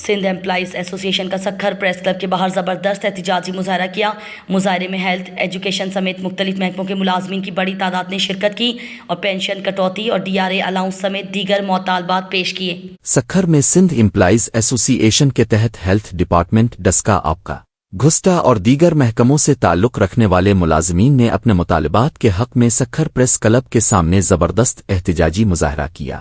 Sindh employees ایسوسی ایشن کا سکھر پریس کلب کے باہر زبردست احتجاجی مظاہرہ کیا۔ مظاہرے میں ہیلتھ، ایجوکیشن سمیت مختلف محکموں کے ملازمین کی بڑی تعداد نے شرکت کی اور پینشن کٹوتی اور DRA الاؤنس سمیت دیگر مطالبات پیش کیے۔ سکھر میں سندھ امپلائیز ایسوسی ایشن کے تحت ہیلتھ ڈپارٹمنٹ، ڈسکا، آبکا، گھسٹا اور دیگر محکموں سے تعلق رکھنے والے ملازمین نے اپنے مطالبات کے حق میں سکھر پریس کلب کے سامنے زبردست احتجاجی مظاہرہ کیا۔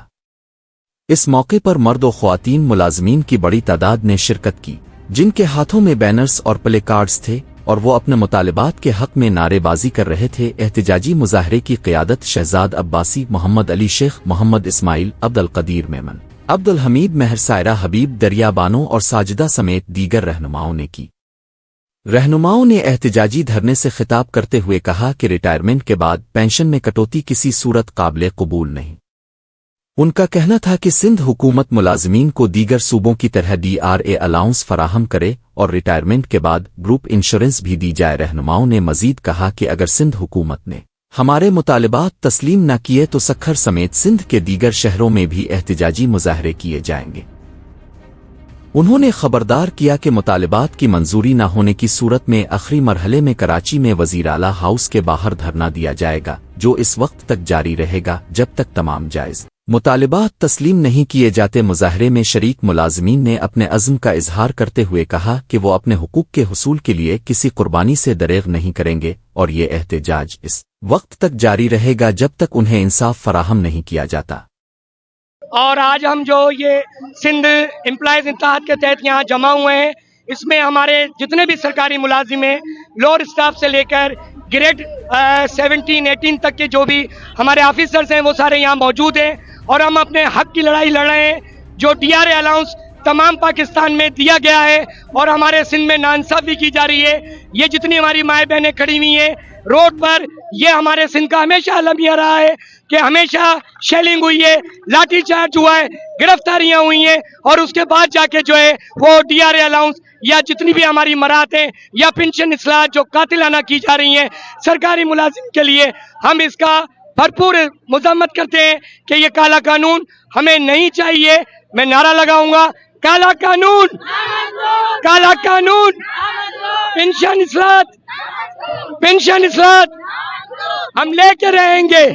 اس موقع پر مرد و خواتین ملازمین کی بڑی تعداد نے شرکت کی، جن کے ہاتھوں میں بینرز اور پلے کارڈز تھے اور وہ اپنے مطالبات کے حق میں نعرے بازی کر رہے تھے۔ احتجاجی مظاہرے کی قیادت شہزاد عباسی، محمد علی شیخ، محمد اسماعیل، عبد القدیر میمن، عبد الحمید مہر، سائرہ حبیب، دریا بانو اور ساجدہ سمیت دیگر رہنماؤں نے کی۔ رہنماؤں نے احتجاجی دھرنے سے خطاب کرتے ہوئے کہا کہ ریٹائرمنٹ کے بعد پینشن میں کٹوتی کسی صورت قابل قبول نہیں۔ ان کا کہنا تھا کہ سندھ حکومت ملازمین کو دیگر صوبوں کی طرح DRA الاؤنس فراہم کرے اور ریٹائرمنٹ کے بعد گروپ انشورنس بھی دی جائے۔ رہنماؤں نے مزید کہا کہ اگر سندھ حکومت نے ہمارے مطالبات تسلیم نہ کیے تو سکھر سمیت سندھ کے دیگر شہروں میں بھی احتجاجی مظاہرے کیے جائیں گے۔ انہوں نے خبردار کیا کہ مطالبات کی منظوری نہ ہونے کی صورت میں آخری مرحلے میں کراچی میں وزیر اعلیٰ ہاؤس کے باہر دھرنا دیا جائے گا، جو اس وقت تک جاری رہے گا جب تک تمام جائز مطالبات تسلیم نہیں کیے جاتے۔ مظاہرے میں شریک ملازمین نے اپنے عزم کا اظہار کرتے ہوئے کہا کہ وہ اپنے حقوق کے حصول کے لیے کسی قربانی سے دریغ نہیں کریں گے اور یہ احتجاج اس وقت تک جاری رہے گا جب تک انہیں انصاف فراہم نہیں کیا جاتا۔ اور آج ہم جو یہ سندھ امپلائیز اتحاد کے تحت یہاں جمع ہوئے ہیں، اس میں ہمارے جتنے بھی سرکاری ملازم ہیں، لوور اسٹاف سے لے کر گریڈ 17-18 تک کے جو بھی ہمارے آفیسرز ہیں وہ سارے یہاں موجود ہیں، اور ہم اپنے حق کی لڑائی لڑ رہے ہیں۔ جو DRA الاؤنس تمام پاکستان میں دیا گیا ہے اور ہمارے سندھ میں ناانصافی کی جا رہی ہے، یہ جتنی ہماری مائیں بہنیں کھڑی ہوئی ہیں روڈ پر، یہ ہمارے سندھ کا ہمیشہ المیہ رہا ہے کہ ہمیشہ شیلنگ ہوئی ہے، لاٹھی چارج ہوا ہے، گرفتاریاں ہوئی ہیں، اور اس کے بعد جا کے جو ہے وہ DRA الاؤنس یا جتنی بھی ہماری مراد ہیں یا پنشن اصلاحات جو قاتلانہ کی جا رہی ہیں سرکاری ملازم کے لیے، ہم اس کا بھرپور مذمت کرتے ہیں کہ یہ کالا قانون ہمیں نہیں چاہیے۔ میں نعرہ لگاؤں گا، کالا قانون، کالا قانون، پنشن اصلاحات، پنشن اصلاحات ہم لے کے رہیں گے۔